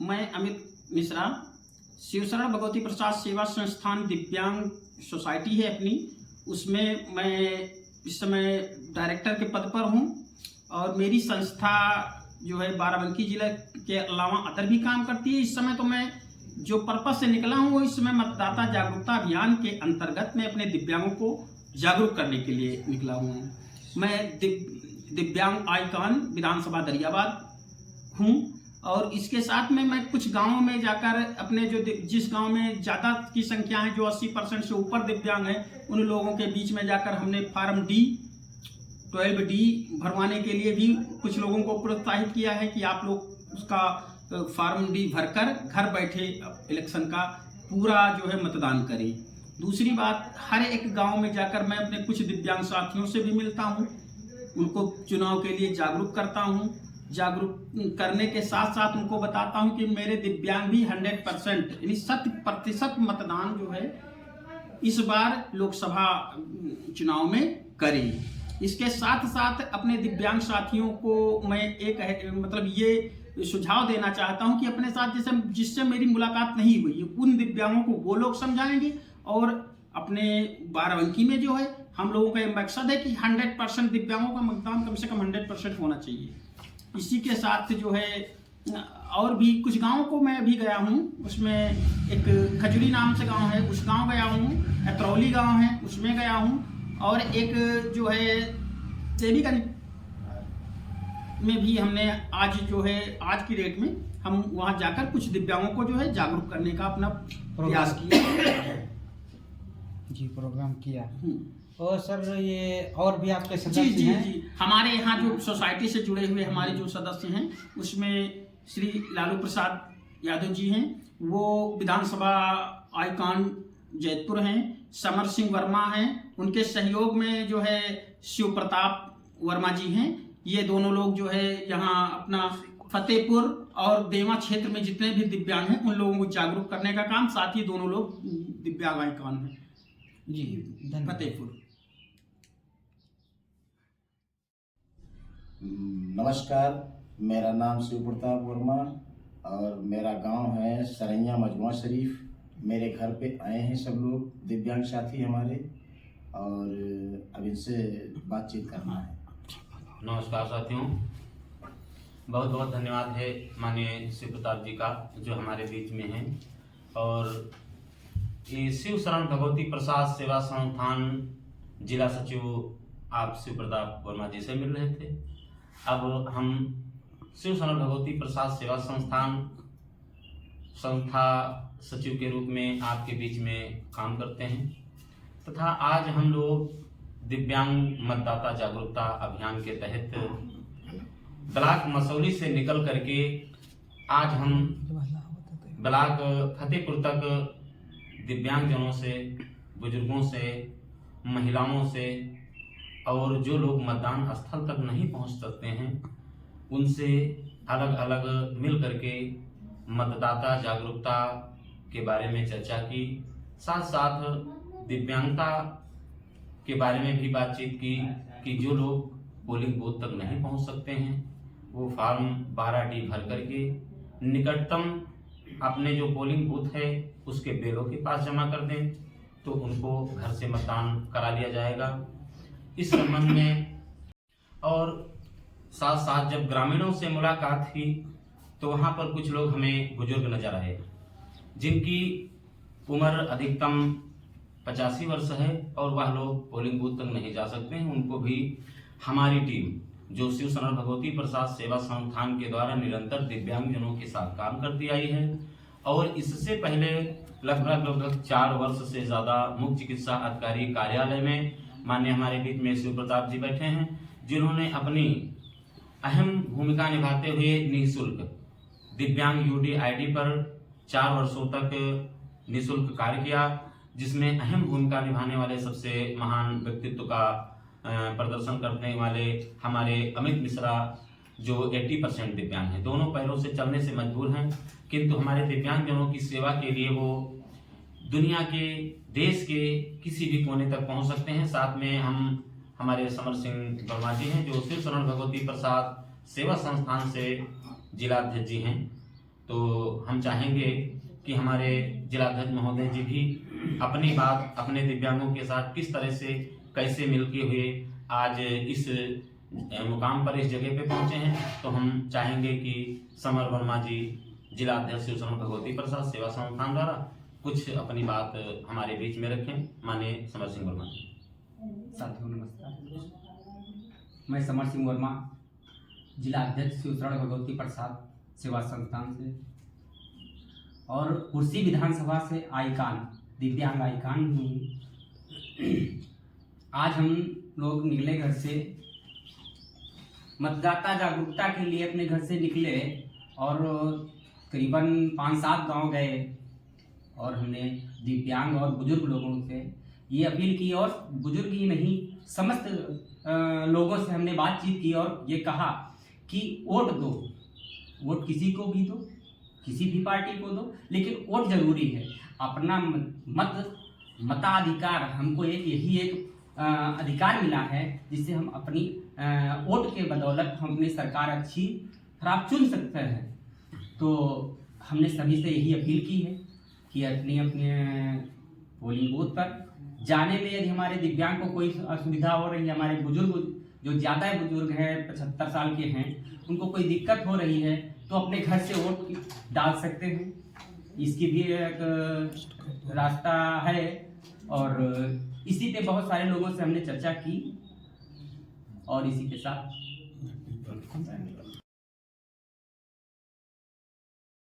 मैं अमित मिश्रा, शिवशरण भगवती प्रसाद सेवा संस्थान दिव्यांग सोसाइटी है अपनी, उसमें मैं इस समय डायरेक्टर के पद पर हूँ। और मेरी संस्था जो है बाराबंकी जिला के अलावा अदर भी काम करती है। इस समय तो मैं जो पर्पस से निकला हूँ वो इस समय मतदाता जागरूकता अभियान के अंतर्गत मैं अपने दिव्यांगों को जागरूक करने के लिए निकला हूँ। मैं दिव्यांग आइकॉन विधानसभा दरियाबाद हूँ और इसके साथ में मैं कुछ गांवों में जाकर अपने जो जिस गांव में ज़्यादा की संख्या है, जो 80% से ऊपर दिव्यांग हैं, उन लोगों के बीच में जाकर हमने फॉर्म डी 12D भरवाने के लिए भी कुछ लोगों को प्रोत्साहित किया है कि आप लोग उसका फॉर्म डी भरकर घर बैठे इलेक्शन का पूरा जो है मतदान करें। दूसरी बात, हर एक गांव में जाकर मैं अपने कुछ दिव्यांग साथियों से भी मिलता हूं, उनको चुनाव के लिए जागरूक करता हूं। जागरूक करने के साथ साथ उनको बताता हूं कि मेरे दिव्यांग भी 100% यानी 100% मतदान जो है इस बार लोकसभा चुनाव में करें। इसके साथ साथ अपने दिव्यांग साथियों को मैं ये सुझाव देना चाहता हूं कि अपने साथ जिससे मेरी मुलाकात नहीं हुई उन दिव्यांगों को वो लोग समझाएंगे। और अपने बाराबंकी में जो है हम लोगों का ये मकसद है कि 100% दिव्यांगों का मतदान कम से कम 100% होना चाहिए। इसी के साथ जो है और भी कुछ गांवों को मैं अभी गया हूं, उसमें एक खजुरी नाम से गांव है, उस गांव गया हूं, अतरौली गांव है उसमें गया हूं, और एक जो है देवीगंज में भी हमने आज की डेट में हम वहां जाकर कुछ दिव्यांगों को जो है जागरूक करने का अपना प्रयास किया जी, प्रोग्राम किया। और सर ये और भी आपके सदस्य जी हैं? जी, हमारे यहाँ जो सोसाइटी से जुड़े हुए हमारे जो सदस्य हैं उसमें श्री लालू प्रसाद यादव जी हैं, वो विधानसभा आइकॉन जैतपुर हैं। समर सिंह वर्मा हैं, उनके सहयोग में जो है शिव प्रताप वर्मा जी हैं। ये दोनों लोग जो है यहाँ अपना फतेहपुर और देवा क्षेत्र में जितने भी दिव्यांग हैं उन लोगों को जागरूक करने का काम, साथ ही दोनों लोग दिव्यांग आइकॉन हैं जी, फतेहपुर। नमस्कार, मेरा नाम शिव प्रताप वर्मा और मेरा गांव है सरैया मजमुआ शरीफ। मेरे घर पे आए हैं सब लोग दिव्यांग साथी हमारे, और अब इनसे बातचीत करना है। नमस्कार साथियों, बहुत बहुत धन्यवाद है माननीय शिव प्रताप जी का जो हमारे बीच में हैं। और ये शिवशरण भगवती प्रसाद सेवा संस्थान जिला सचिव आप शिव प्रताप वर्मा जी से मिल रहे थे। अब हम शिवशरण भगवती प्रसाद सेवा संस्था सचिव के रूप में आपके बीच में काम करते हैं, तथा आज हम लोग दिव्यांग मतदाता जागरूकता अभियान के तहत ब्लॉक मसौली से निकल करके आज हम ब्लॉक फतेहपुर तक दिव्यांगजनों से, बुजुर्गों से, महिलाओं से और जो लोग मतदान स्थल तक नहीं पहुंच सकते हैं उनसे अलग अलग मिल करके मतदाता जागरूकता के बारे में चर्चा की। साथ साथ दिव्यांगता के बारे में भी बातचीत की कि जो लोग पोलिंग बूथ तक नहीं पहुंच सकते हैं वो फॉर्म 12D भर करके निकटतम अपने जो पोलिंग बूथ है उसके बेलों के पास जमा कर दें तो उनको घर से मतदान करा लिया जाएगा। इस संबंध में और साथ साथ जब ग्रामीणों से मुलाकात हुई तो वहाँ पर कुछ लोग हमें बुजुर्ग नजर आए जिनकी उम्र अधिकतम 85 वर्ष है और वह लोग पोलिंग बूथ तक नहीं जा सकते हैं। उनको भी हमारी टीम जो शिवशरण भगवती प्रसाद सेवा संस्थान के द्वारा निरंतर दिव्यांगजनों के साथ काम करती आई है और इससे पहले लगभग 4 वर्ष से ज़्यादा मुख्य चिकित्सा अधिकारी कार्यालय में माननीय हमारे बीच में शिव प्रताप जी बैठे हैं, जिन्होंने अपनी अहम भूमिका निभाते हुए निःशुल्क दिव्यांग UDID पर 4 वर्षों तक निःशुल्क कार्य किया, जिसमें अहम भूमिका निभाने वाले सबसे महान व्यक्तित्व का प्रदर्शन करने वाले हमारे अमित मिश्रा जो 80% दिव्यांग हैं, दोनों पैरों से चलने से मजबूर हैं, किंतु हमारे दिव्यांगजनों की सेवा के लिए वो दुनिया के, देश के किसी भी कोने तक पहुंच सकते हैं। साथ में हम हमारे समर सिंह वर्मा जी हैं जो शिवशरण भगवती प्रसाद सेवा संस्थान से जिलाध्यक्ष जी हैं। तो हम चाहेंगे कि हमारे जिलाध्यक्ष महोदय जी भी अपनी बात अपने दिव्यांगों के साथ किस तरह से कैसे मिलके हुए आज इस मुकाम पर इस जगह पे पहुंचे हैं। तो हम चाहेंगे कि समर वर्मा जी जिलाध्यक्ष शिवशरण भगवती प्रसाद सेवा संस्थान द्वारा कुछ अपनी बात हमारे बीच में रखें। माननीय समर सिंह वर्मा जी। साथियों नमस्कार, मैं समर सिंह वर्मा जिला अध्यक्ष शिवशरण भगवती प्रसाद सेवा संस्थान से और कुर्सी विधानसभा से आइकान दिव्यांग आइकान हूँ। आज हम लोग निकले घर से, मतदाता जागरूकता के लिए अपने घर से निकले और करीबन 5-7 गांव गए और हमने दिव्यांग और बुजुर्ग लोगों से ये अपील की और बुजुर्ग ही नहीं समस्त लोगों से हमने बातचीत की और ये कहा कि वोट दो, वोट किसी को भी दो, किसी भी पार्टी को दो, लेकिन वोट जरूरी है। अपना मताधिकार हमको यही एक अधिकार मिला है जिससे हम अपनी वोट के बदौलत हम अपनी सरकार अच्छी खराब चुन सकते हैं। तो हमने सभी से यही अपील की है कि अपने पोलिंग बूथ पर जाने में यदि हमारे दिव्यांग को कोई असुविधा हो रही है, हमारे बुजुर्ग जो ज़्यादा बुजुर्ग हैं 75 साल के हैं, उनको कोई दिक्कत हो रही है तो अपने घर से वोट डाल सकते हैं। इसकी भी एक रास्ता है और इसी पे बहुत सारे लोगों से हमने चर्चा की और इसी के साथ